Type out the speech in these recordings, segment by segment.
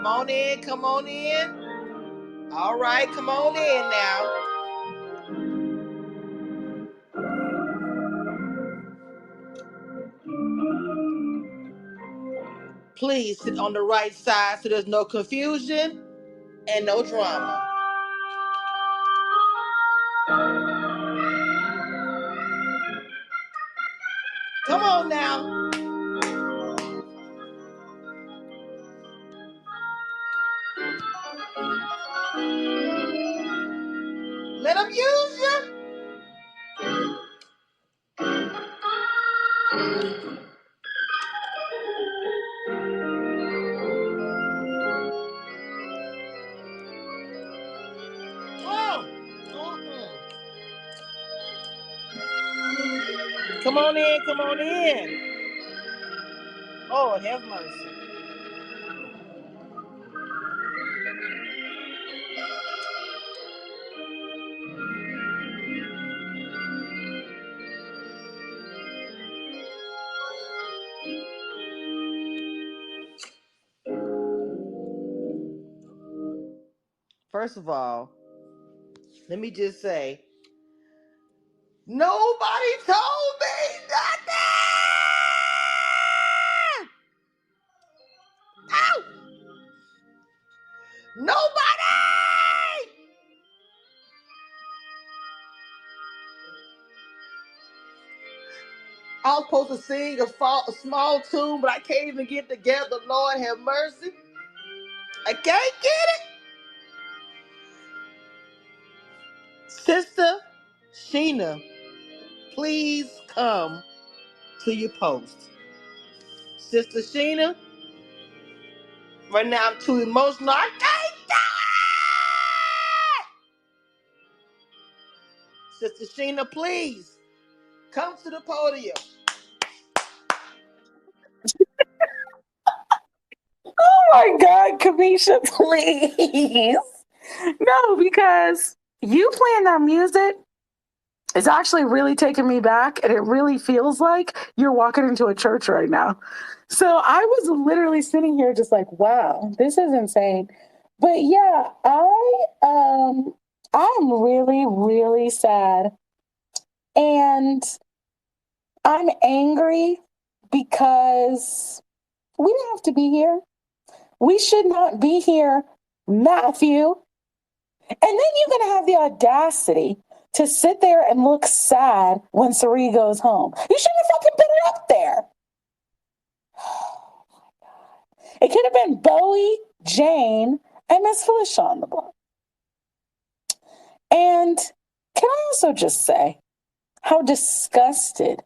Come on in, come on in. All right, come on in now. Please sit on the right side so there's no confusion and no drama. Come on now. Let them use you. Come on in, come on in. Oh, have mercy. First of all, let me just say, nobody told me nothing. Ow! Nobody! I was supposed to sing a small tune, but I can't even get together. Lord have mercy. I can't get it. Sister Sheena, please come to your post. Sister Sheena, right now I'm too emotional. I can't do it! Sister Sheena, please come to the podium. Oh my God, Camesha, please. No, because you playing that music is actually really taking me back, and it really feels like you're walking into a church right now. So I was literally sitting here just like, wow, this is insane. But yeah, I'm really, really sad. And I'm angry because we don't have to be here. We should not be here, Matthew. And then you're going to have the audacity to sit there and look sad when Cirie goes home. You shouldn't have fucking put it up there. Oh my God. It could have been Bowie, Jane, and Miss Felicia on the block. And can I also just say how disgusted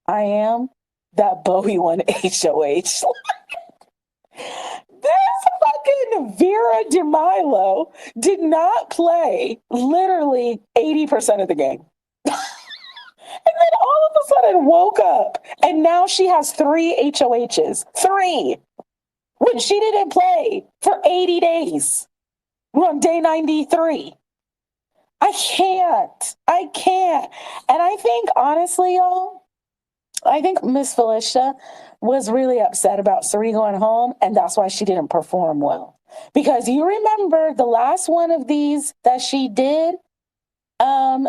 I am that Bowie won HOH? This fucking Vera DeMilo did not play literally 80% of the game. And then all of a sudden woke up and now she has 3 HOHs. 3! When she didn't play for 80 days. We're on day 93. I can't. And I think, honestly, y'all, I think Miss Felicia was really upset about Cirie going home, and that's why she didn't perform well. Because you remember the last one of these that she did,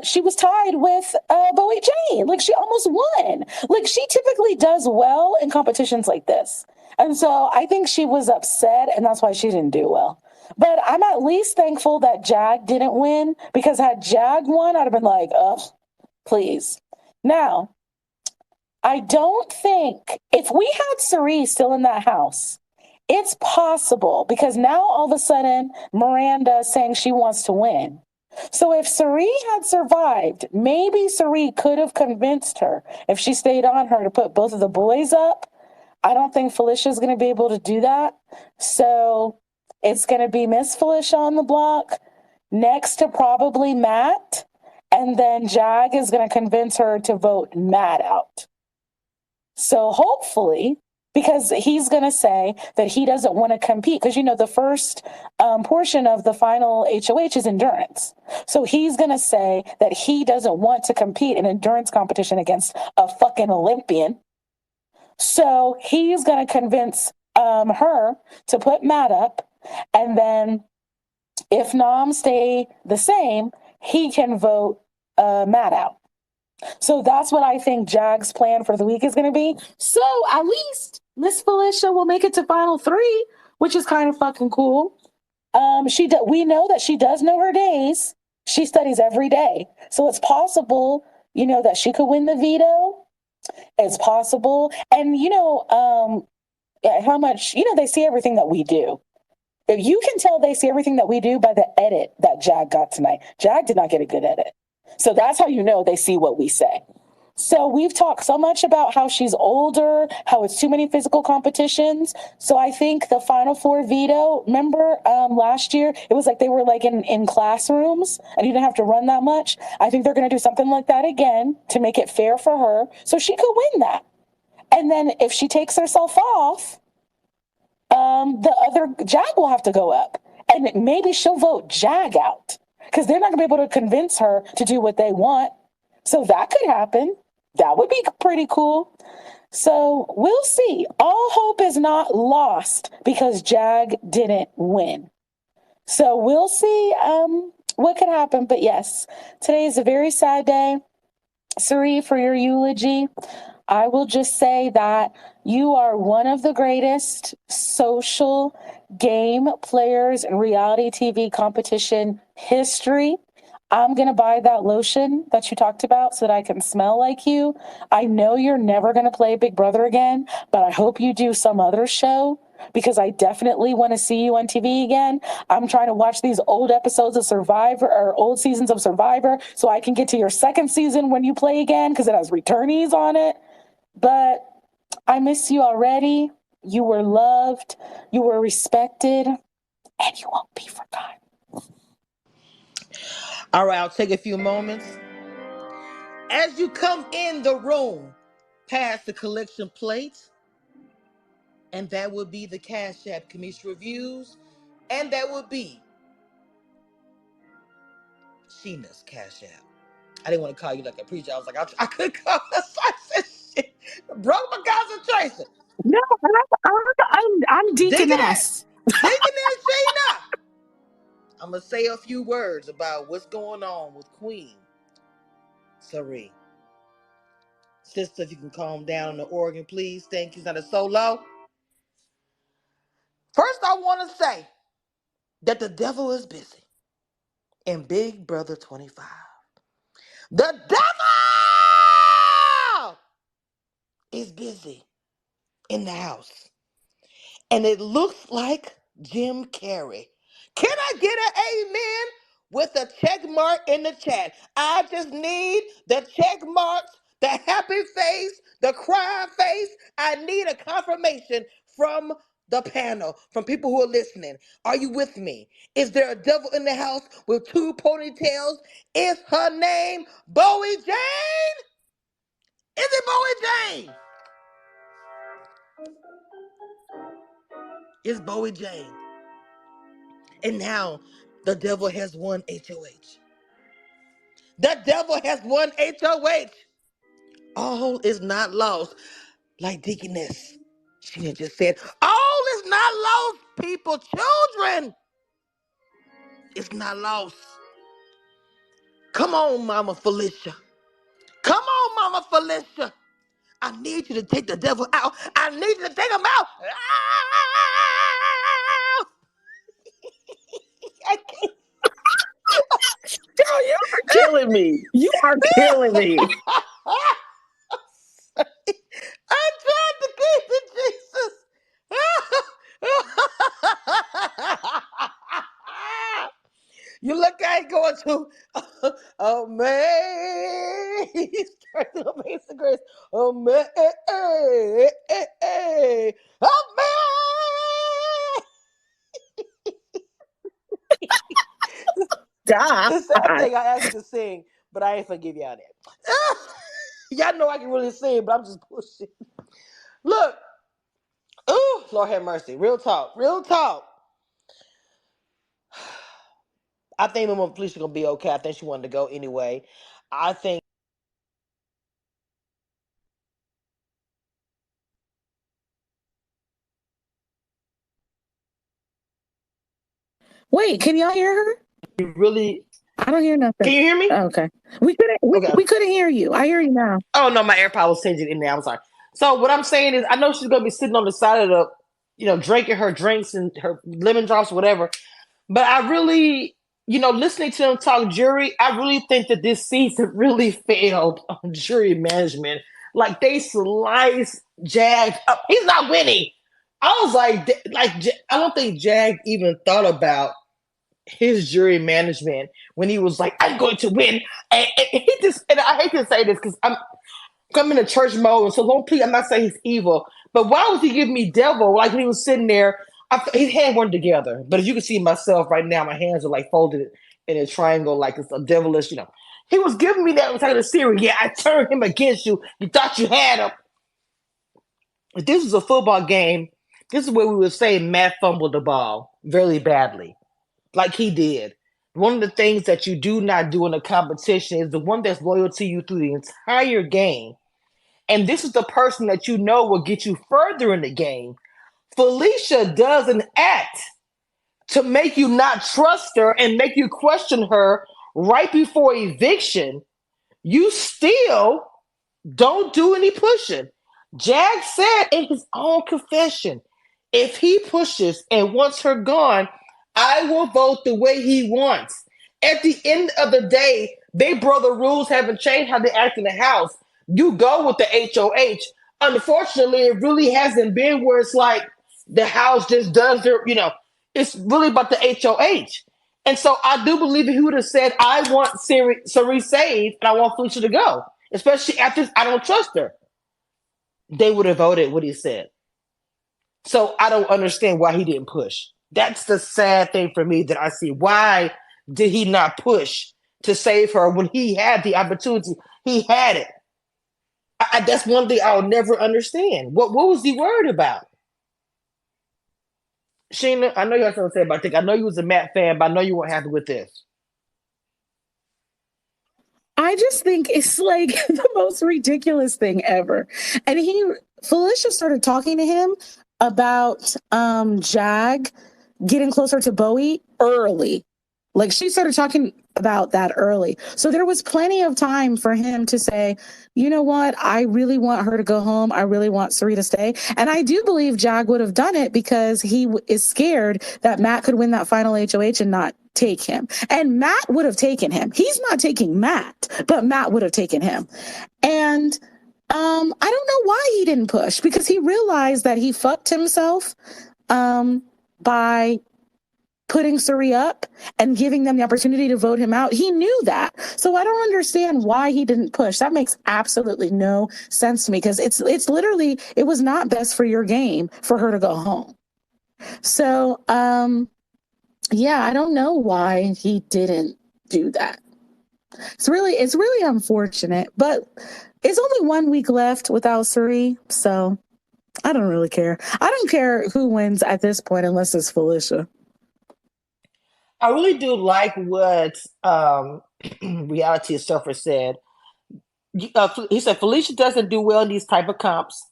she was tied with Bowie Jane. Like, she almost won. Like, she typically does well in competitions like this. And so I think she was upset, and that's why she didn't do well. But I'm at least thankful that Jag didn't win, because had Jag won, I'd have been like, ugh, please. Now, I don't think, if we had Cirie still in that house, it's possible, because now all of a sudden Miranda is saying she wants to win. So if Cirie had survived, maybe Cirie could have convinced her, if she stayed on her, to put both of the boys up. I don't think Felicia's going to be able to do that. So it's going to be Miss Felicia on the block, next to probably Matt, and then Jag is going to convince her to vote Matt out. So hopefully, because he's going to say that he doesn't want to compete, because, you know, the first portion of the final HOH is endurance. So he's going to say that he doesn't want to compete in endurance competition against a fucking Olympian. So he's going to convince her to put Matt up, and then if noms stay the same, he can vote Matt out. So that's what I think Jag's plan for the week is going to be. So at least Miss Felicia will make it to final three, which is kind of fucking cool. We know that she does know her days. She studies every day, so it's possible, that she could win the veto. It's possible, and how much they see everything that we do. If you can tell they see everything that we do by the edit that Jag got tonight. Jag did not get a good edit. So that's how you know they see what we say. So we've talked so much about how she's older, how it's too many physical competitions. So I think the Final Four veto, remember last year, it was like they were like in classrooms and you didn't have to run that much. I think they're going to do something like that again to make it fair for her so she could win that. And then if she takes herself off, the other Jag will have to go up. And maybe she'll vote Jag out because they're not going to be able to convince her to do what they want. So that could happen. That would be pretty cool. So we'll see. All hope is not lost because Jag didn't win. So we'll see what could happen. But yes, today is a very sad day. Cirie, for your eulogy, I will just say that you are one of the greatest social game players in reality TV competition history. I'm going to buy that lotion that you talked about so that I can smell like you. I know you're never going to play Big Brother again, but I hope you do some other show because I definitely want to see you on TV again. I'm trying to watch these old episodes of Survivor or old seasons of Survivor so I can get to your second season when you play again because it has returnees on it. But I miss you already. You were loved, you were respected, and you won't be forgotten. All right, I'll take a few moments. As you come in the room, pass the collection plate, and that would be the Cash App Cameshiareviews, and that would be Sheena's Cash App. I didn't want to call you like a preacher. I was like, I could call her. So I said shit. Broke my concentration. No, I'm Deaconess. deaconess. Deaconess Sheena. I'm going to say a few words about what's going on with Queen Cirie. Sister, if you can calm down on the organ, please. Thank you. It's not a solo. First, I want to say that the devil is busy in Big Brother 25. The devil is busy in the house. And it looks like Jim Carrey. Can I get an amen with a check mark in the chat? I just need the check marks, the happy face, the crying face. I need a confirmation from the panel, from people who are listening. Are you with me? Is there a devil in the house with two ponytails? Is her name Bowie Jane? Is it Bowie Jane? It's Bowie Jane. And now the devil has won HOH. The devil has won HOH. All is not lost. Like Deaconess, she just said, all is not lost, people. Children, it's not lost. Come on, Mama Felicia. Come on, Mama Felicia. I need you to take the devil out. I need you to take him out. I can't. Girl, you are killing me. You are killing me. I tried to keep it, Jesus. You look like going to amazing grace. Amazing. The sad God. thing, I asked you to sing, but I ain't forgive y'all that. Y'all know I can really sing, but I'm just pushing. Look. Ooh, Lord have mercy. Real talk. Real talk. I think Mama Felicia gonna be okay. I think she wanted to go anyway. I think Wait, can y'all hear her? You really? I don't hear nothing. Can you hear me? Oh, okay. We couldn't hear you. I hear you now. Oh no, my AirPod was changing in there. I'm sorry. So what I'm saying is, I know she's gonna be sitting on the side of the, drinking her drinks and her lemon drops, whatever. But I really, listening to them talk jury, I really think that this season really failed on jury management. Like they sliced Jag up. He's not winning. I was like, I don't think Jag even thought about his jury management when he was like, "I'm going to win," and he just. And I hate to say this because I'm in a church mode, and so don't please. I'm not saying he's evil, but why was he giving me devil? Like when he was sitting there, his hands weren't together. But as you can see myself right now, my hands are like folded in a triangle, like it's a devilish. He was giving me that. Was talking to Cirie. Yeah, I turned him against you. You thought you had him. If this was a football game, this is where we would say Matt fumbled the ball very badly, like he did. One of the things that you do not do in a competition is the one that's loyal to you through the entire game. And this is the person that you know will get you further in the game. Felicia does an act to make you not trust her and make you question her right before eviction. You still don't do any pushing. Jag said in his own confession, if he pushes and wants her gone, I will vote the way he wants. At the end of the day, Big Brother rules haven't changed how they act in the house. You go with the HOH. Unfortunately, it really hasn't been where it's like the house just does it's really about the HOH. And so I do believe if he would have said, I want Cirie saved and I want Felicia to go, especially after I don't trust her, they would have voted what he said. So I don't understand why he didn't push. That's the sad thing for me that I see. Why did he not push to save her when he had the opportunity? He had it. That's one thing I'll never understand. What was he worried about? Sheena, I know you have something to say about this. I know you was a Matt fan, but I know you weren't happy with this. I just think it's like the most ridiculous thing ever. And Felicia started talking to him about Jag getting closer to Bowie early. Like she started talking about that early. So there was plenty of time for him to say, you know what? I really want her to go home. I really want Cirie to stay. And I do believe Jag would have done it because he is scared that Matt could win that final HOH and not take him. And Matt would have taken him. He's not taking Matt, but Matt would have taken him. And I don't know why he didn't push because he realized that he fucked himself by putting Cirie up and giving them the opportunity to vote him out. He knew that. So I don't understand why he didn't push. That makes absolutely no sense to me because it's literally, it was not best for your game for her to go home. So, yeah, I don't know why he didn't do that. It's really unfortunate, but it's only 1 week left without Cirie, so I don't really care. I don't care who wins at this point unless it's Felicia. I really do like what Reality Surfer said. He said Felicia doesn't do well in these type of comps.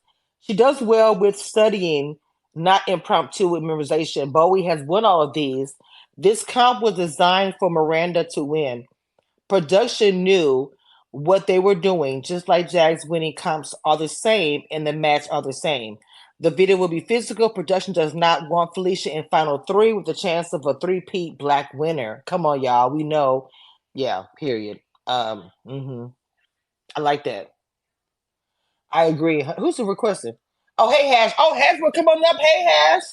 She does well with studying, not impromptu memorization. Bowie has won all of these. This comp was designed for Miranda to win. Production knew what they were doing, just like Jag's winning comps are the same and the match are the same. The video will be physical. Production does not want Felicia in final three with the chance of a three-peat black winner. Come on, y'all. We know. Yeah, period. I like that. I agree. Who's the requesting? Oh, hey, Hash. Oh, Hash, we're coming up. Hey, Hash.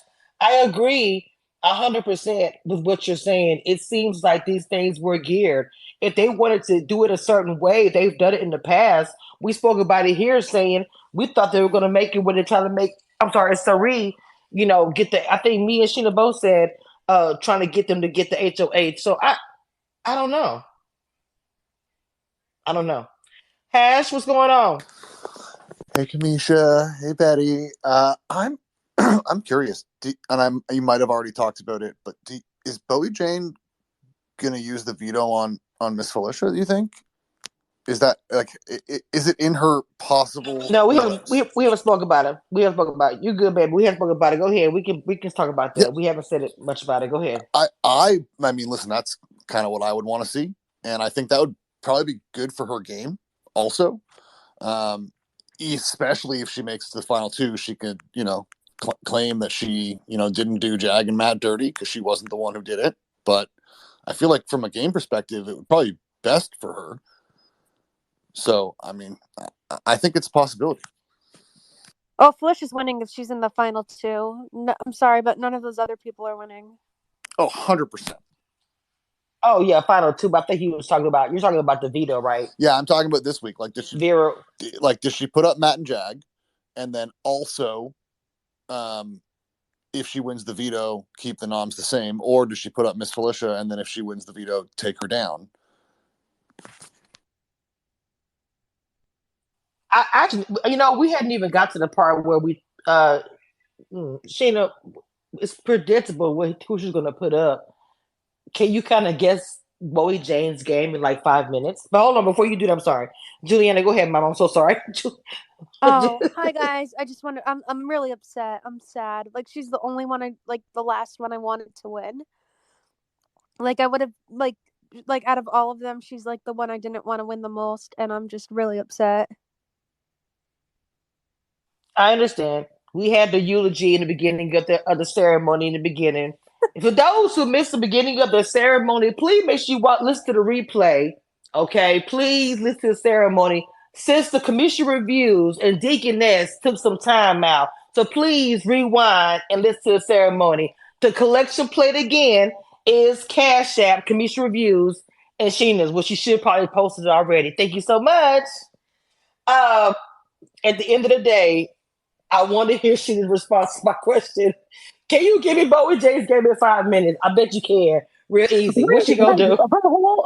I agree 100% with what you're saying. It seems like these things were geared. If they wanted to do it a certain way, they've done it in the past. We spoke about it here saying we thought they were going to make it when they're trying to make, I'm sorry, Cirie, get the, I think me and Sheena both said, trying to get them to get the HOH. So I don't know. I don't know. Hash, what's going on? Hey, Camesha. Hey, Betty. I'm I'm curious, you might have already talked about it, but is Bowie Jane gonna use the veto on Miss Felicia? Do you think? Is that like is it in her possible No, list? we haven't spoken about it. We haven't spoken about it. You good, baby? We haven't spoken about it. Go ahead. We can talk about Yeah, that. We haven't said it much about it. Go ahead. I mean, listen, that's kind of what I would want to see, and I think that would probably be good for her game also. Um, Especially if she makes the final two, she could, claim that she, didn't do Jag and Matt dirty because she wasn't the one who did it. But I feel like from a game perspective, it would probably be best for her. So, I mean, I think it's a possibility. Oh, Felicia's winning if she's in the final two. No, I'm sorry, but none of those other people are winning. Oh, 100%. Oh yeah, final two. But I think you're talking about the veto, right? Yeah, I'm talking about this week. Vera. Does she put up Matt and Jag, and then also, um, if she wins the veto, keep the noms the same, or does she put up Miss Felicia, and then if she wins the veto, take her down? I actually, we hadn't even got to the part where Sheena, it's predictable who she's going to put up. Can you kind of guess Bowie Jane's game in like 5 minutes? But hold on, before you do that, I'm sorry. Juliana, go ahead, Mom. I'm so sorry. Oh, hi guys. I just wanted. I'm really upset. I'm sad. Like she's the only one the last one I wanted to win. Like I would have like out of all of them, she's like the one I didn't want to win the most, and I'm just really upset. I understand. We had the eulogy in the beginning of the ceremony in the beginning. For those who missed the beginning of the ceremony, please make sure you listen to the replay. Okay, please listen to the ceremony. Since the Cameshiareviews and Deaconess took some time out, so please rewind and listen to the ceremony. The collection plate again is Cash App, Cameshiareviews, and Sheena's, which you should probably posted it already. Thank you so much. Uh, at the end of the day, I want to hear Sheena's response to my question. Can you give me Bowie James game in 5 minutes? I bet you can. Real easy. What's she gonna do?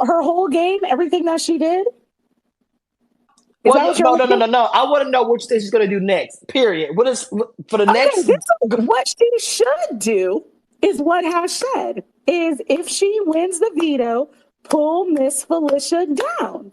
Her whole game, everything that she did. Is Well, that what you're no. I want to know what you think she's gonna do next. Period. What is for the next? What she should do is what Hash said. Is if she wins the veto, pull Miss Felicia down.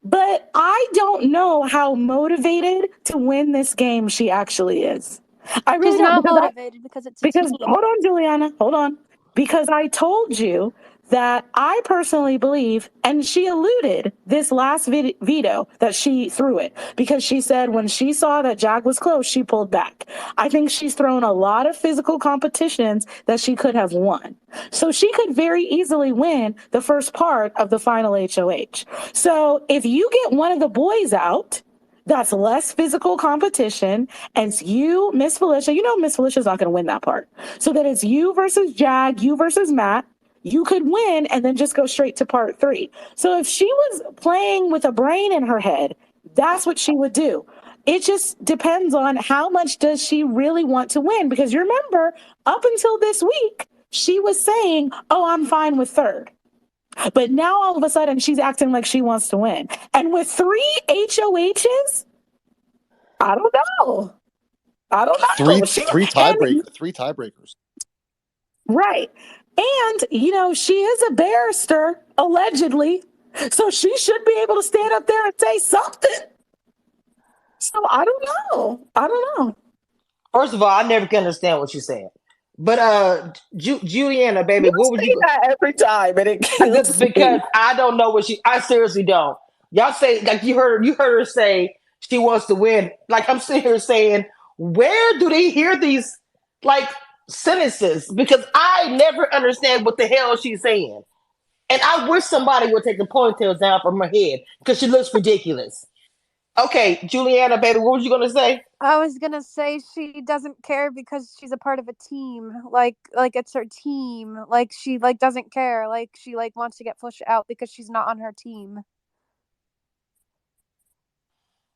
But I don't know how motivated to win this game she actually is. I really She's don't not motivated because it's a team. hold on, Juliana, hold on. Because I told you that I personally believe, and she alluded this last veto that she threw it because she said when she saw that Jag was close, she pulled back. I think she's thrown a lot of physical competitions that she could have won. So she could very easily win the first part of the final HOH. So if you get one of the boys out, that's less physical competition. And it's you, Miss Felicia. You know Miss Felicia's not going to win that part. So that it's you versus Jag, you versus Matt. You could win and then just go straight to part 3. So if she was playing with a brain in her head, that's what she would do. It just depends on how much does she really want to win. Because you remember, up until this week, she was saying, oh, I'm fine with third. But now all of a sudden she's acting like she wants to win. And with 3 HOHs, I don't know. Three tiebreakers. Right. And, she is a barrister, allegedly. So she should be able to stand up there and say something. So I don't know. First of all, I never can understand what you're saying. But Juliana, baby, what would you? That every time, and it kills because I don't know what she. I seriously don't. Y'all say like you heard her say she wants to win. Like I'm sitting here saying, where do they hear these like sentences? Because I never understand what the hell she's saying, and I wish somebody would take the ponytails down from her head because she looks ridiculous. Okay, Juliana, baby, what was you gonna say? I was gonna say she doesn't care because she's a part of a team. Like it's her team. Like she doesn't care. Like she wants to get pushed out because she's not on her team.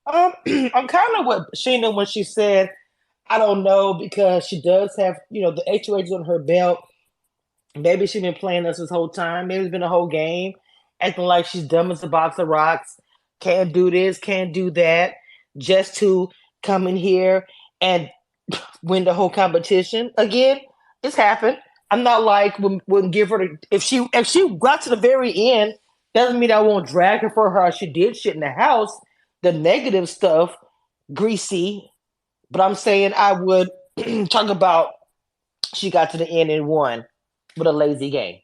I'm kind of with Sheena when she said, I don't know, because she does have, the HOH on her belt. Maybe she's been playing us this whole time. Maybe it's been a whole game, acting like she's dumb as a box of rocks. Can't do this, can't do that, just to come in here and win the whole competition. Again, it's happened. I'm not like wouldn't give her if she got to the very end Doesn't mean I won't drag her for her. She did shit in the house, the negative stuff, greasy. But I'm saying I would talk about she got to the end and won with a lazy game.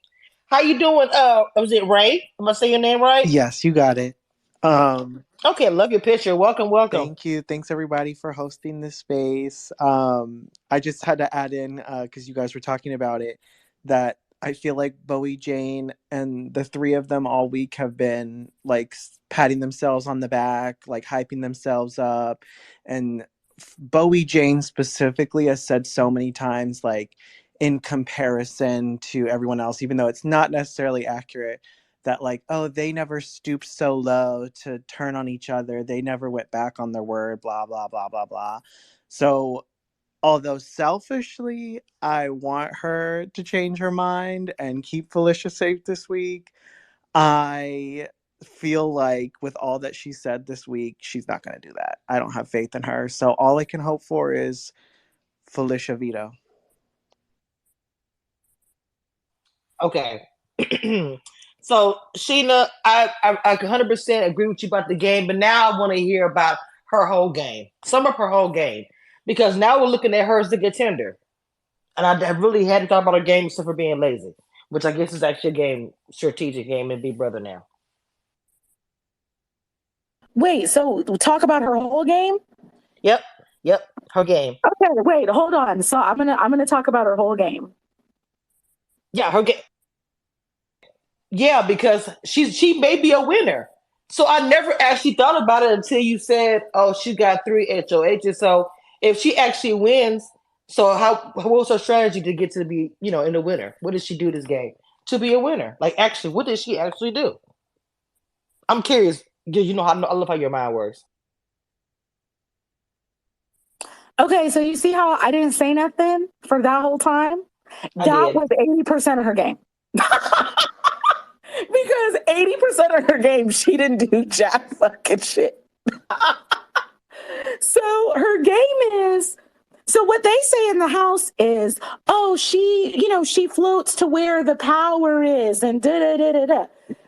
How you doing? Was it Ray? Am I saying your name right? Yes, you got it. Okay, I love your picture. Welcome, welcome. Thank you. Thanks everybody for hosting this space. I just had to add in because you guys were talking about it that I feel like Bowie, Jane, and the three of them all week have been like patting themselves on the back, like hyping themselves up, and Bowie Jane specifically has said so many times like in comparison to everyone else, even though it's not necessarily accurate, that like, oh, they never stooped so low to turn on each other, they never went back on their word, blah blah blah blah blah. So although selfishly I want her to change her mind and keep Felicia safe this week, I feel like with all that she said this week, she's not going to do that. I don't have faith in her, so all I can hope for is Felicia veto. Okay. So Sheena, I 100% agree with you about the game, but now I want to hear about her whole game, some of her whole game, because now we're looking at her as the contender, and I really hadn't thought about her game except for being lazy, which I guess is actually a game, strategic game in Big Brother now. Wait, so talk about her whole game? Yep, her game. Okay, wait, hold on. So I'm gonna talk about her whole game. Yeah, her game. Yeah, because she may be a winner. So I never actually thought about it until you said, "Oh, she got 3 HOHs." So if she actually wins, so what was her strategy to get to be in the winner? What did she do this game to be a winner? Like actually, what did she actually do? I'm curious. You know how I love how your mind works. Okay, so you see how I didn't say nothing for that whole time? That was 80% of her game. Because 80% of her game, she didn't do jack fucking shit. So her game is, so what they say in the house is, oh, she floats to where the power is and da-da-da-da-da.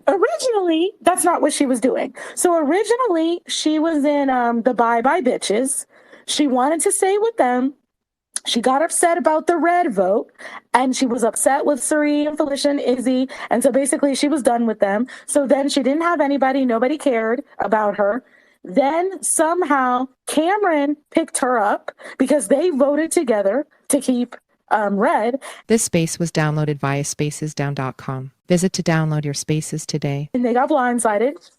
Originally, that's not what she was doing. So originally, she was in the Bye Bye Bitches. She wanted to stay with them. She got upset about the red vote, and she was upset with Cirie and Felicia and Izzy, and so basically she was done with them. So then she didn't have anybody, nobody cared about her. Then somehow Cameron picked her up because they voted together to keep Red. This space was downloaded via spacesdown.com. Visit to download your spaces today. And they got blindsided.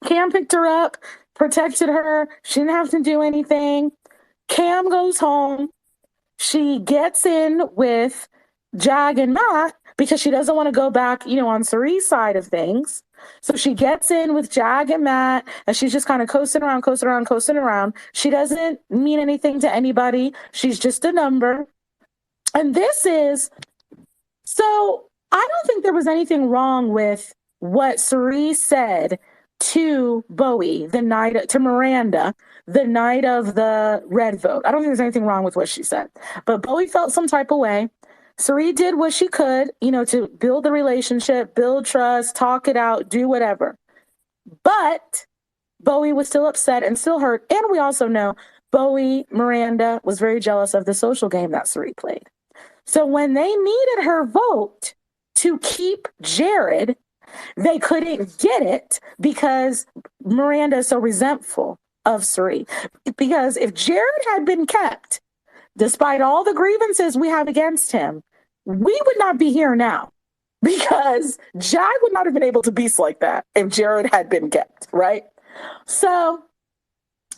Cam picked her up, protected her. She didn't have to do anything. Cam goes home. She gets in with Jag and Matt because she doesn't want to go back, on Cirie's side of things. So she gets in with Jag and Matt, and she's just kind of coasting around. She doesn't mean anything to anybody. She's just a number. And so I don't think there was anything wrong with what Cirie said to Bowie to Miranda, the night of the red vote. I don't think there's anything wrong with what she said. But Bowie felt some type of way. Cirie did what she could, to build the relationship, build trust, talk it out, do whatever. But Bowie was still upset and still hurt. And we also know Miranda was very jealous of the social game that Cirie played. So when they needed her vote to keep Jared, they couldn't get it because Miranda is so resentful of Cirie. Because if Jared had been kept, despite all the grievances we have against him, we would not be here now. Because Jag would not have been able to beast like that if Jared had been kept, right? So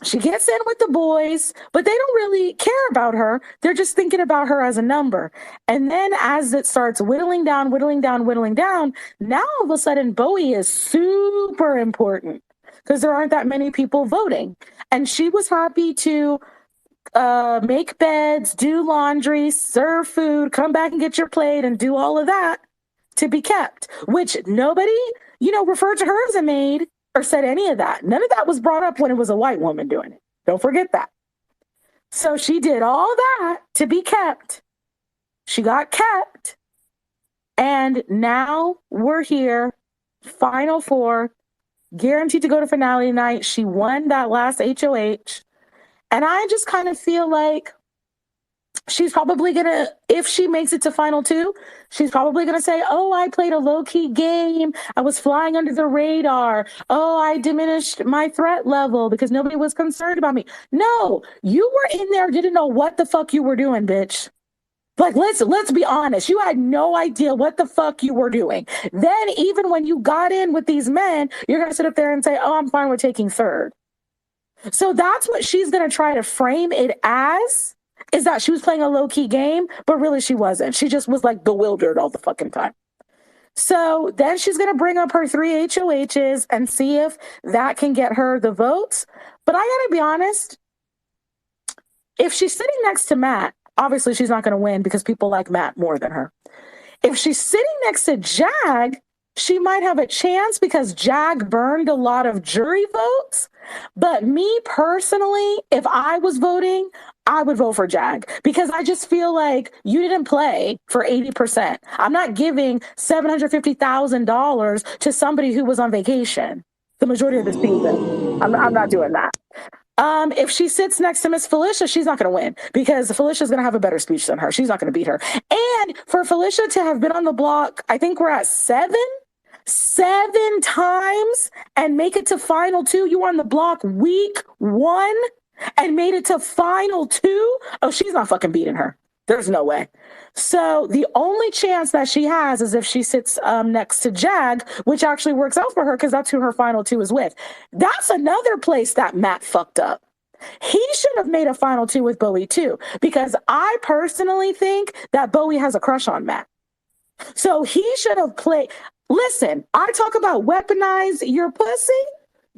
she gets in with the boys, but they don't really care about her. They're just thinking about her as a number. And then as it starts whittling down, now all of a sudden Bowie is super important because there aren't that many people voting. And she was happy to make beds, do laundry, serve food, come back and get your plate and do all of that to be kept, which nobody, referred to her as a maid or said any of that. None of that was brought up when it was a white woman doing it. Don't forget that. So she did all that to be kept. She got kept. And now we're here Final four, guaranteed to go to finale night. She won that last HOH. And I just kind of feel like she's probably gonna, if she makes it to final two, she's probably gonna say, oh, I played a low-key game, I was flying under the radar, oh, I diminished my threat level because nobody was concerned about me. No, you were in there, didn't know what the fuck you were doing, bitch. Like, let's be honest. You had no idea what the fuck you were doing. Then even when you got in with these men, you're gonna sit up there and say, oh, I'm fine with taking third. So that's what she's gonna try to frame it as, is that she was playing a low-key game, but really she wasn't. She just was like bewildered all the fucking time. So then she's going to bring up her 3 HOHs and see if that can get her the votes. But I got to be honest, if she's sitting next to Matt, obviously she's not going to win because people like Matt more than her. If she's sitting next to Jag, she might have a chance because Jag burned a lot of jury votes. But me personally, if I was voting, I would vote for Jag because I just feel like you didn't play for 80%. I'm not giving $750,000 to somebody who was on vacation the majority of the season. I'm not doing that. If she sits next to Miss Felicia, she's not going to win because Felicia's going to have a better speech than her. She's not going to beat her. And for Felicia to have been on the block, I think we're at seven times and make it to final two. You were on the block week 1 and made it to final 2. Oh, she's not fucking beating her. There's no way. So the only chance that she has is if she sits next to Jag, which actually works out for her because that's who her final 2 is with. That's another place that Matt fucked up. He should have made a final 2 with Bowie too, because I personally think that Bowie has a crush on Matt. So he should have played. Listen, I talk about weaponize your pussy.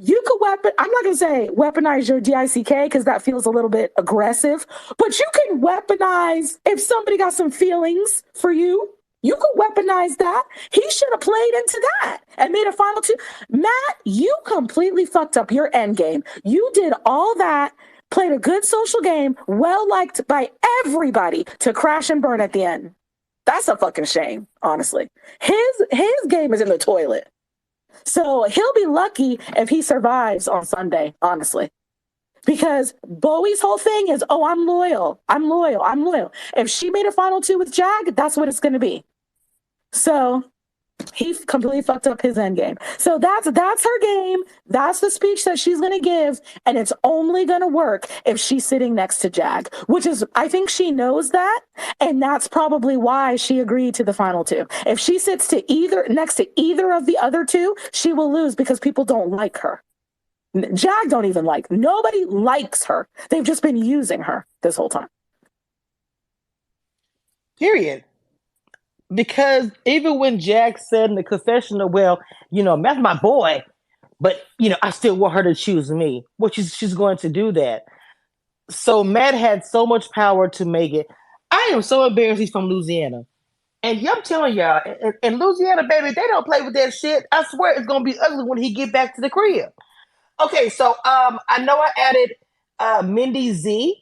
You could I'm not going to say weaponize your DICK because that feels a little bit aggressive, but you can weaponize if somebody got some feelings for you. You could weaponize that. He should have played into that and made a final 2. Matt, you completely fucked up your end game. You did all that, played a good social game, well liked by everybody to crash and burn at the end. That's a fucking shame, honestly. His game is in the toilet. So he'll be lucky if he survives on Sunday, honestly. Because Bowie's whole thing is, oh, I'm loyal. If she made a final 2 with Jag, that's what it's going to be. So he completely fucked up his end game. So that's her game. That's the speech that she's going to give. And it's only going to work if she's sitting next to Jag, which is, I think she knows that. And that's probably why she agreed to the final 2. If she sits next to either of the other 2, she will lose because people don't like her. Jag don't even nobody likes her. They've just been using her this whole time. Period. Because even when Jag said in the confessional, well, Matt's my boy, but, I still want her to choose me. Well, she's going to do that. So Matt had so much power to make it. I am so embarrassed he's from Louisiana. And I'm telling y'all, in Louisiana, baby, they don't play with that shit. I swear it's going to be ugly when he get back to the crib. Okay, so I know I added Mindy Z,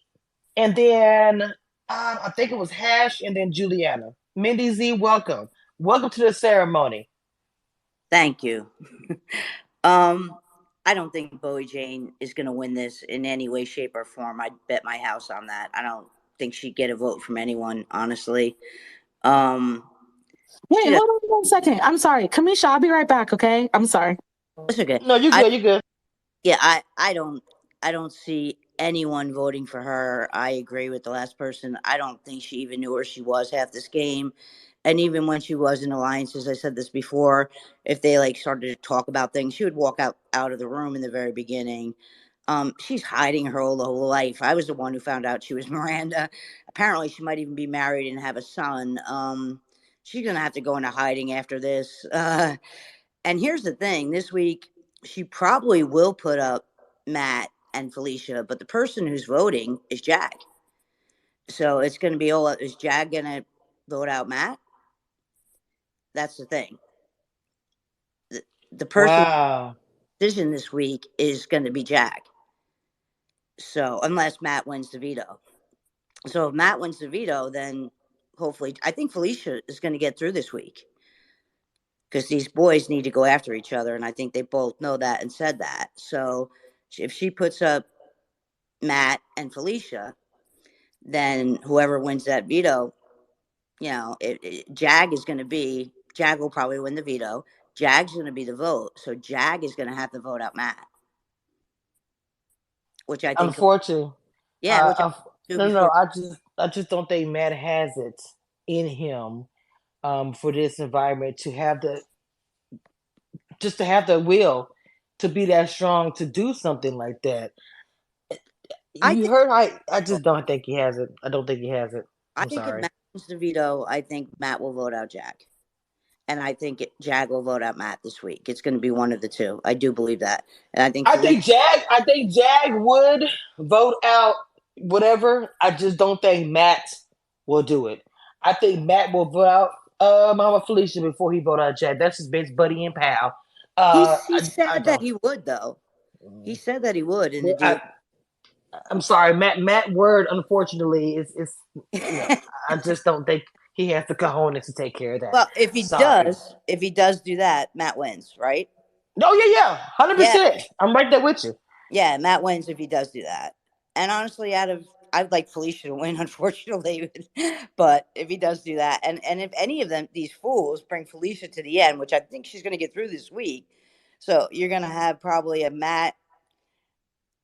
and then I think it was Hash, and then Juliana. Mindy Z, welcome. Welcome to the ceremony. Thank you. I don't think Bowie Jane is going to win this in any way, shape, or form. I'd bet my house on that. I don't think she'd get a vote from anyone, honestly. Wait, hold on 1 second. I'm sorry. Camesha, I'll be right back, okay? I'm sorry. It's okay. No, you're good. You're good. Yeah, I don't see anyone voting for her. I agree with the last person. I don't think she even knew where she was half this game. And even when she was in alliances, I said this before, if they started to talk about things, she would walk out of the room in the very beginning. She's hiding her whole life. I was the one who found out she was Miranda. Apparently she might even be married and have a son. She's going to have to go into hiding after this. And here's the thing, this week, she probably will put up Matt and Felicia, but the person who's voting is Jag. So it's going to be, is Jag going to vote out Matt? That's the thing. The person decision this week is going to be Jag. So unless Matt wins the veto. So if Matt wins the veto, then hopefully, I think Felicia is going to get through this week. because these boys need to go after each other, and I think they both know that and said that. So if she puts up Matt and Felicia, then whoever wins that veto, Jag will probably win the veto. Jag's going to be the vote, so Jag is going to have to vote out Matt, which I think, Unfortunately, which I do no, before. I just don't think Matt has it in him for this environment to have the will to be that strong to do something like that. I You think, heard I just don't think he has it. I don't think he has it. I I'm think if sorry. Matt wins the veto, I think Matt will vote out Jag. And I think Jag will vote out Matt this week. It's going to be one of the two. I do believe that. And I think Felicia. I think Jag would vote out whatever. I just don't think Matt will do it. I think Matt will vote out Mama Felicia before he vote out Jag. That's his best buddy and pal. He I said that don't. he would, though. He said that he would in the Well, deal. I'm sorry, Matt Word. Unfortunately, is I just don't think he has the cojones to take care of that. Well, if he Sorry. does do that, Matt wins, right? No, yeah, 100%. I'm right there with you. Yeah, Matt wins if he does do that. And honestly, I'd like Felicia to win, unfortunately, but if he does do that, and if any of these fools bring Felicia to the end, which I think she's going to get through this week, so you're going to have probably a Matt,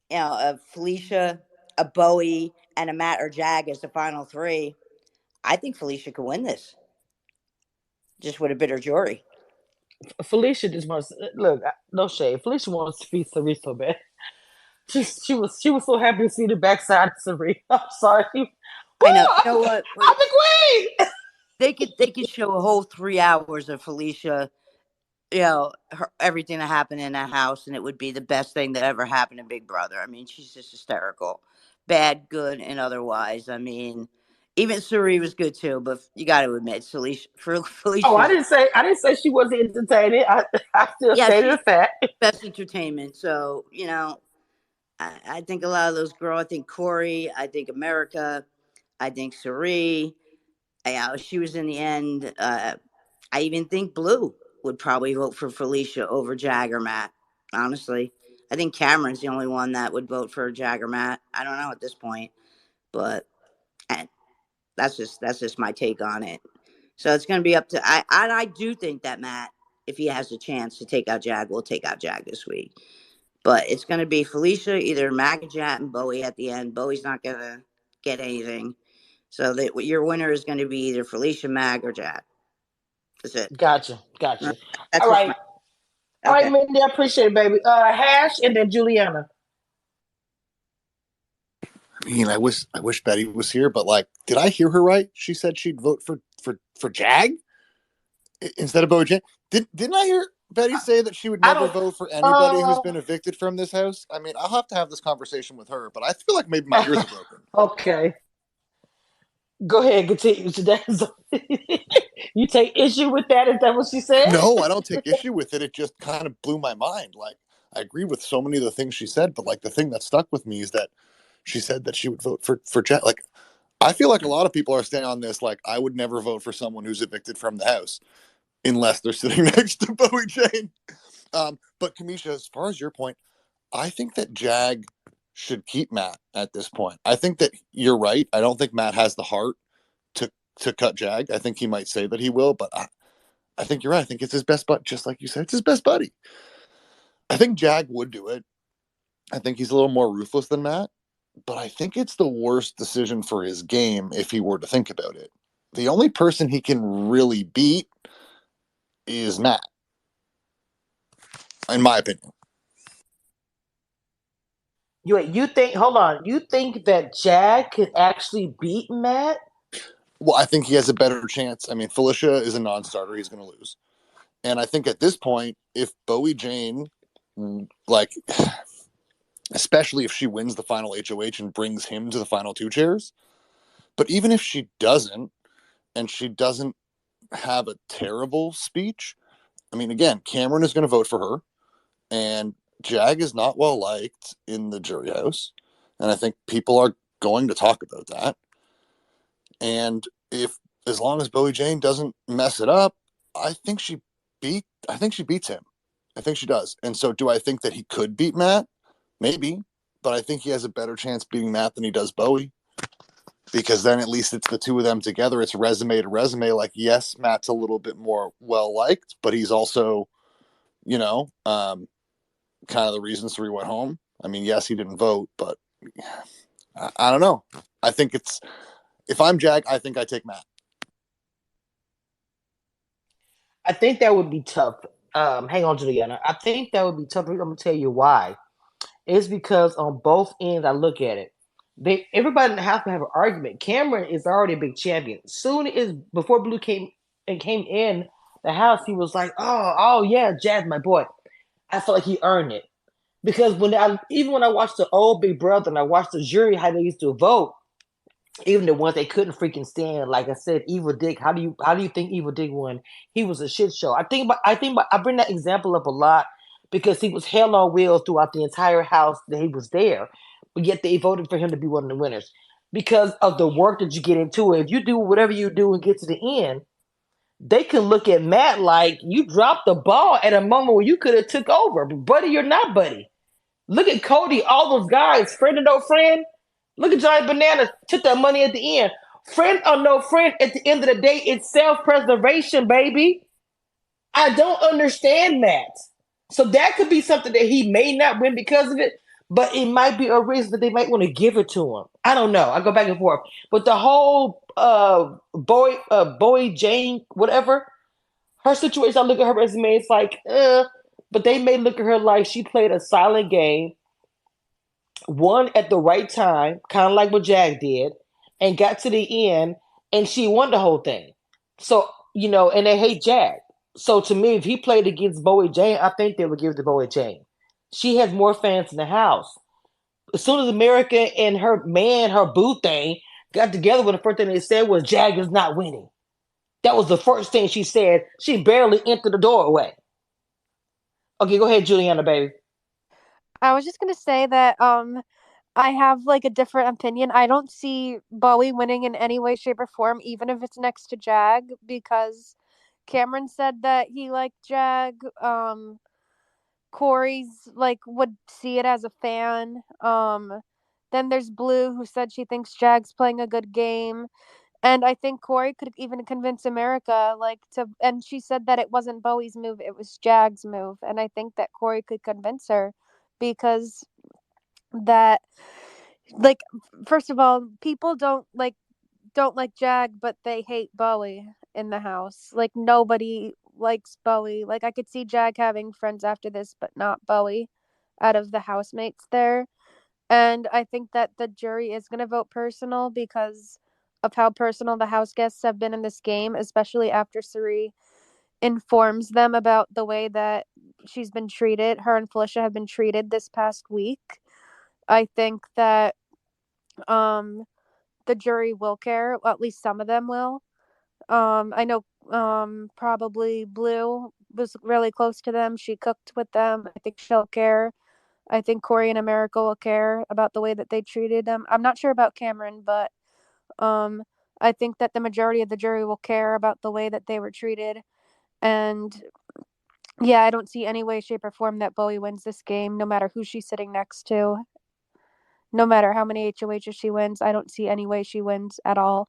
a Felicia, a Bowie, and a Matt or Jag as the final three. I think Felicia could win this, just with a bitter jury. Felicia just wants look. No shade. Felicia wants to be Cirie so bad. She was so happy to see the backside of Cirie. I'm sorry. I know. You know what? I'm the queen. They could show a whole 3 hours of Felicia, everything that happened in that house, and it would be the best thing that ever happened to Big Brother. I mean, she's just hysterical, bad, good, and otherwise. I mean, even Cirie was good too, but you got to admit, Felicia. Oh, I didn't say she wasn't entertaining. I still stated the fact. Best entertainment. So I think a lot of those girls. I think Corey. I think America. I think Cirie. She was in the end. I even think Blue would probably vote for Felicia over Jag or Matt. Honestly, I think Cameron's the only one that would vote for Jag or Matt. I don't know at this point, but that's just my take on it. So it's going to be up to I do think that Matt, if he has a chance to take out Jag, will take out Jag this week. But it's going to be Felicia, either Mac, Jat, and Bowie at the end. Bowie's not going to get anything. So your winner is going to be either Felicia, Mag, or Jat. That's it. Gotcha. That's All right. okay. All right, Mindy, I appreciate it, baby. Hash and then Juliana. I mean, I wish Betty was here, but like, did I hear her right? She said she'd vote for Jag instead of Bojan. Didn't I hear Betty say that she would never vote for anybody who's been evicted from this house? I mean, I'll have to have this conversation with her, but I feel like maybe my ears are broken. Okay. Go ahead, continue. You take issue with that? Is that what she said? No, I don't take issue with it. It just kind of blew my mind. Like, I agree with so many of the things she said, but like the thing that stuck with me is that she said that she would vote for Jag. Like, I feel like a lot of people are staying on this. Like, I would never vote for someone who's evicted from the house unless they're sitting next to Bowie Jane. But Camisha, as far as your point, I think that Jag should keep Matt at this point. I think that you're right. I don't think Matt has the heart to cut Jag. I think he might say that he will, but I think you're right. I think it's his best buddy. Just like you said, it's his best buddy. I think Jag would do it. I think he's a little more ruthless than Matt, but I think it's the worst decision for his game if he were to think about it. The only person he can really beat is Matt, in my opinion. You think? Hold on. You think that Jag could actually beat Matt? Well, I think he has a better chance. I mean, Felicia is a non-starter. He's going to lose. And I think at this point, if Bowie Jane, like, especially if she wins the final HOH and brings him to the final 2 chairs, but even if she doesn't, and she doesn't have a terrible speech, I mean, again, Cameron is going to vote for her, and Jag is not well liked in the jury house, and I think people are going to talk about that. And as long as Bowie Jane doesn't mess it up, I think she she beats him. I think she does. And so do I think that he could beat Matt? Maybe. But I think he has a better chance beating Matt than he does Bowie. Because then at least it's the two of them together. It's resume to resume. Like, yes, Matt's a little bit more well-liked, but he's also, kind of the reason Cirie went home. I mean, yes, he didn't vote, but I don't know. I think if I'm Jag, I think I take Matt. I think that would be tough. Hang on, Juliana. I think that would be tough. I'm gonna tell you why. It's because on both ends, I look at it. Everybody in the house can have an argument. Cameron is already a big champion. Soon as before Blue came in the house, he was like, "Oh yeah, Jazz, my boy." I felt like he earned it because even when I watched the old Big Brother and I watched the jury how they used to vote, even the ones they couldn't freaking stand, like I said, Evil Dick. How do you think Evil Dick won? He was a shit show. I bring that example up a lot because he was hell on wheels throughout the entire house that he was there, but yet they voted for him to be one of the winners because of the work that you get into it. If you do whatever you do and get to the end, they can look at Matt like you dropped the ball at a moment where you could have took over, but buddy, you're not buddy. Look at Cody, all those guys, friend or no friend. Look at Johnny Bananas, took that money at the end. Friend or no friend, at the end of the day, it's self-preservation, baby. I don't understand that. So that could be something that he may not win because of it, but it might be a reason that they might want to give it to him. I don't know. I go back and forth. But the whole Bowie Jane, whatever, her situation, I look at her resume, it's like, but they may look at her like she played a silent game, won at the right time, kind of like what Jag did, and got to the end, and she won the whole thing. So, and they hate Jag. So to me, if he played against Bowie Jane, I think they would give it to Bowie Jane. She has more fans in the house. As soon as America and her boo thing, got together, the first thing they said was Jag is not winning. That was the first thing she said. She barely entered the doorway. Okay, go ahead, Juliana, baby. I was just gonna say that I have like a different opinion. I don't see Bowie winning in any way, shape, or form, even if it's next to Jag, because Cameron said that he liked Jag. Corey's like would see it as a fan. Then there's Blue, who said she thinks Jag's playing a good game. And I think Corey could even convince America, and she said that it wasn't Bowie's move, it was Jag's move. And I think that Corey could convince her because that, like, first of all, people don't like Jag, but they hate Bowie in the house. Like, nobody likes Bowie. Like, I could see Jag having friends after this, but not Bowie out of the housemates there. And I think that the jury is going to vote personal because of how personal the house guests have been in this game, especially after Cirie informs them about the way that she's been treated. Her and Felicia have been treated this past week. I think that the jury will care. Well, at least some of them will. I know probably Blue was really close to them. She cooked with them. I think she'll care. I think Corey and America will care about the way that they treated them. I'm not sure about Cameron, but I think that the majority of the jury will care about the way that they were treated. And yeah, I don't see any way, shape, or form that Bowie wins this game, no matter who she's sitting next to. No matter how many HOHs she wins, I don't see any way she wins at all.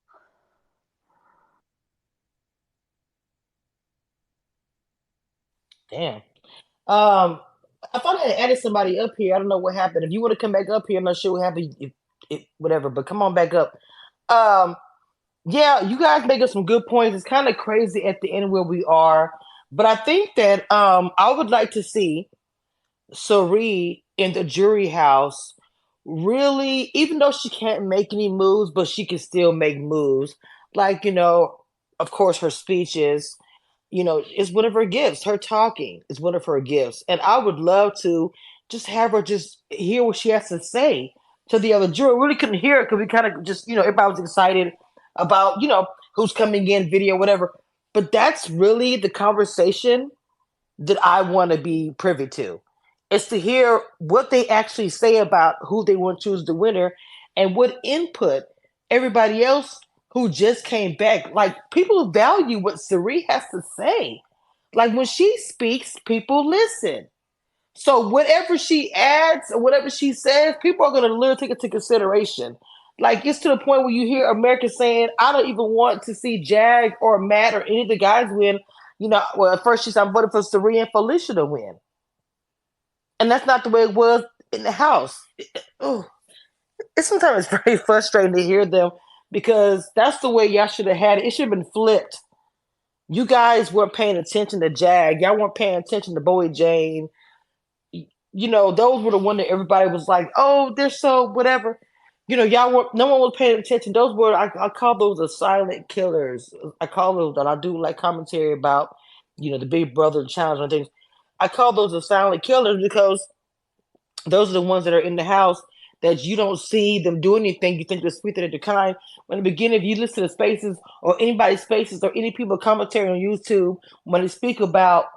Damn. I thought I had added somebody up here. I don't know what happened. If you want to come back up here, I'm not sure what happened. Whatever, but come on back up. Um, yeah, you guys making some good points. It's kind of crazy at the end where we are, but I think that I would like to see Cirie in the jury house really, even though she can't make any moves, but she can still make moves. Like, of course, her speeches, is one of her gifts. Her talking is one of her gifts. And I would love to just have her just hear what she has to say to the other jury. We really couldn't hear it because we kind of just, everybody was excited about, who's coming in, video, whatever. But that's really the conversation that I want to be privy to. It's to hear what they actually say about who they want to choose the winner and what input everybody else who just came back. Like, people value what Cirie has to say. Like when she speaks, people listen. So whatever she adds or whatever she says, people are going to literally take it into consideration. Like it's to the point where you hear Americans saying, "I don't even want to see Jag or Matt or any of the guys win." You know, well, at first she said, "I'm voting for Cirie and Felicia to win," and that's not the way it was in the House. Oh, it's sometimes very frustrating to hear them because that's the way y'all should have had it. It should have been flipped. You guys weren't paying attention to Jag. Y'all weren't paying attention to Bowie Jane. You know, those were the one that everybody was like, "Oh, they're so whatever." You know, y'all were no one was paying attention. Those were I call those the silent killers. I call those, and I do like commentary about, you know, the Big Brother challenge and things. I call those the silent killers because those are the ones that are in the house that you don't see them do anything. You think they're sweet at the kind. When in the beginning, if you listen to Spaces or anybody's Spaces or any people commentary on YouTube, when they speak about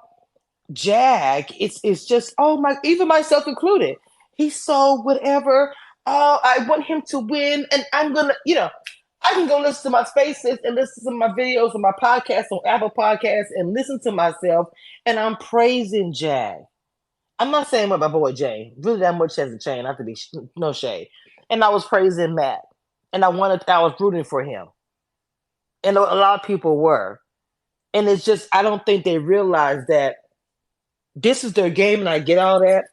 Jag, it's just, oh my, even myself included. He's so whatever. Oh, I want him to win, and I'm gonna, you know, I can go listen to my Spaces and listen to my videos and my podcasts on Apple Podcasts and listen to myself, and I'm praising Jag. I'm not saying what my boy Jay really that much has a chain. Not to be no shade, and I was praising Matt, and I was rooting for him, and a lot of people were, and it's just I don't think they realize that this is their game, and I get all that,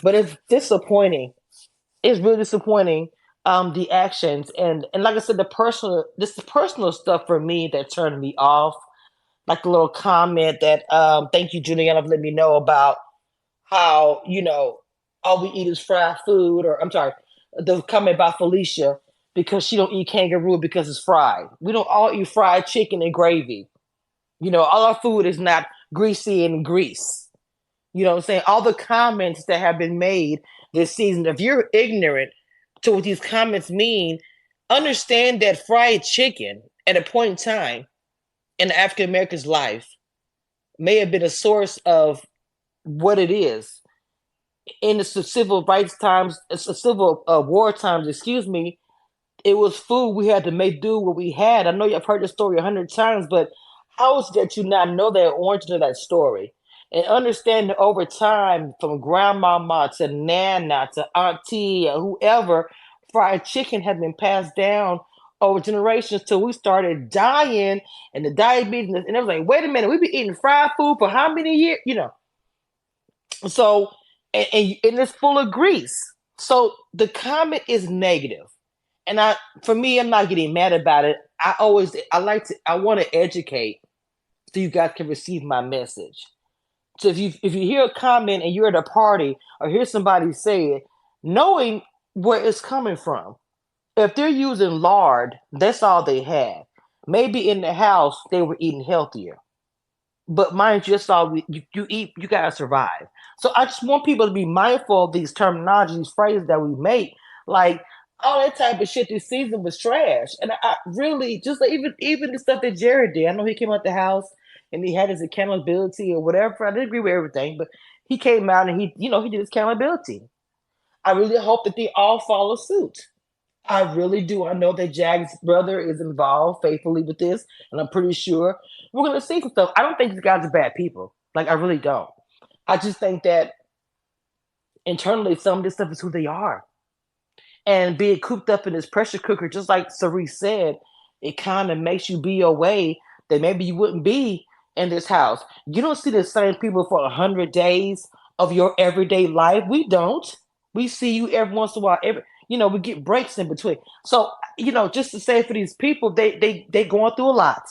but it's disappointing. It's really disappointing. The actions and like I said, the personal stuff for me that turned me off, like the little comment that thank you, Juliana, for letting me know about how, you know, all we eat is fried food, or I'm sorry, the comment about Felicia because she don't eat kangaroo because it's fried. We don't all eat fried chicken and gravy. You know, all our food is not greasy and grease. You know what I'm saying? All the comments that have been made this season, if you're ignorant to what these comments mean, understand that fried chicken at a point in time in the African American's life may have been a source of what it is. In the civil rights times, civil war times, excuse me, it was food we had to make do what we had. I know you've heard the story 100 times, but how is it that you not know that origin of that story? And understand that over time, from grandmama to nana to auntie or whoever, fried chicken had been passed down over generations till we started dying and the diabetes. And it was like, wait a minute, we've been eating fried food for how many years? You know, so and it's full of grease. So the comment is negative. And for me, I'm not getting mad about it. I want to educate so you guys can receive my message. So if you hear a comment and you're at a party or hear somebody say it, knowing where it's coming from. If they're using lard, that's all they had. Maybe in the house they were eating healthier. But mind you, that's all you eat, you gotta survive. So I just want people to be mindful of these terminologies, these phrases that we make. Like all that type of shit this season was trash. And I really just like even the stuff that Jared did. I know he came out the house and he had his accountability or whatever. I didn't agree with everything, but he came out and he did his accountability. I really hope that they all follow suit. I really do. I know that Jag's brother is involved faithfully with this, and I'm pretty sure we're gonna see some stuff. I don't think these guys are bad people. Like I really don't. I just think that internally some of this stuff is who they are. And being cooped up in this pressure cooker, just like Cirie said, it kind of makes you be your way that maybe you wouldn't be in this house. You don't see the same people for 100 days of your everyday life. We don't. We see you every once in a while. We get breaks in between. So, just to say for these people, they going through a lot.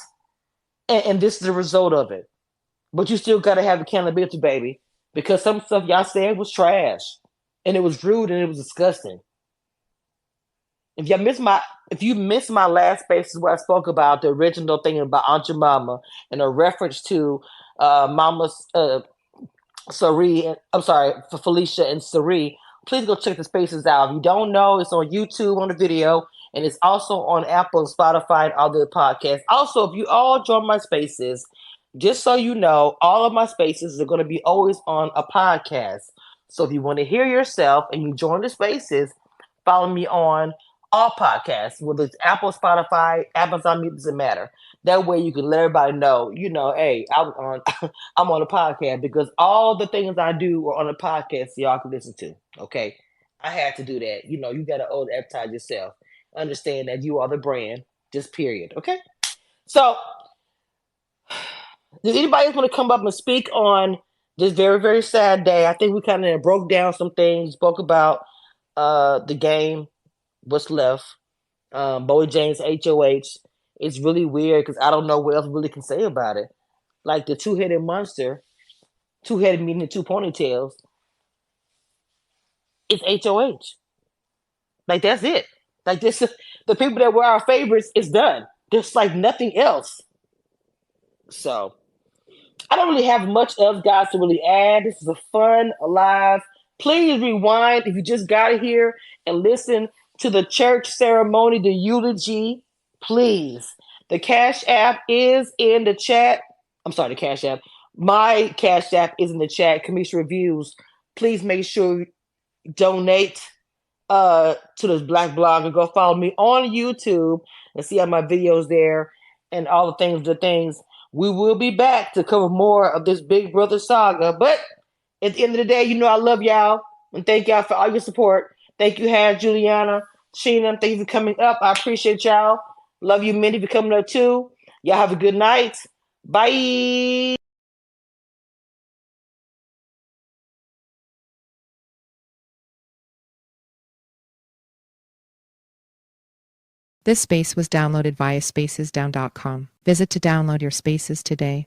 And this is the result of it. But you still gotta have accountability, baby. Because some stuff y'all said was trash. And it was rude and it was disgusting. If you missed my last spaces where I spoke about the original thing about Aunt Jemima and a reference to Mama's Cirie, I'm sorry, for Felicia and Cirie, please go check the spaces out. If you don't know, it's on YouTube on the video, and it's also on Apple and Spotify and other podcasts. Also, if you all join my spaces, just so you know, all of my spaces are going to be always on a podcast. So if you want to hear yourself and you join the spaces, follow me on all podcasts, whether it's Apple, Spotify, Amazon Music, doesn't matter. That way you can let everybody know, hey, I'm on I'm on a podcast because all the things I do are on a podcast so y'all can listen to. Okay. I had to do that. You gotta advertise yourself. Understand that you are the brand, just period. Okay. So does anybody else want to come up and speak on this very, very sad day? I think we kind of broke down some things, spoke about the game, what's left. Bowie James HOH. It's really weird because I don't know what else really can say about it. Like the two-headed monster, two-headed meaning two ponytails, it's HOH. Like that's it. Like this, the people that were our favorites is done. There's like nothing else. So I don't really have much else, guys, to really add. This is a fun, alive. Please rewind if you just got here and listen to the church ceremony, the eulogy. Please. The Cash App is in the chat. I'm sorry, the Cash App. My Cash App is in the chat. Cameshiareviews. Please make sure you donate to this Black blog and go follow me on YouTube and see all my videos there and all the things. We will be back to cover more of this Big Brother saga. But at the end of the day, I love y'all and thank y'all for all your support. Thank you, Hannah, Juliana, Sheena. Thank you for coming up. I appreciate y'all. Love you, Mindy, for coming up too. Y'all have a good night. Bye. This space was downloaded via spacesdown.com. Visit to download your spaces today.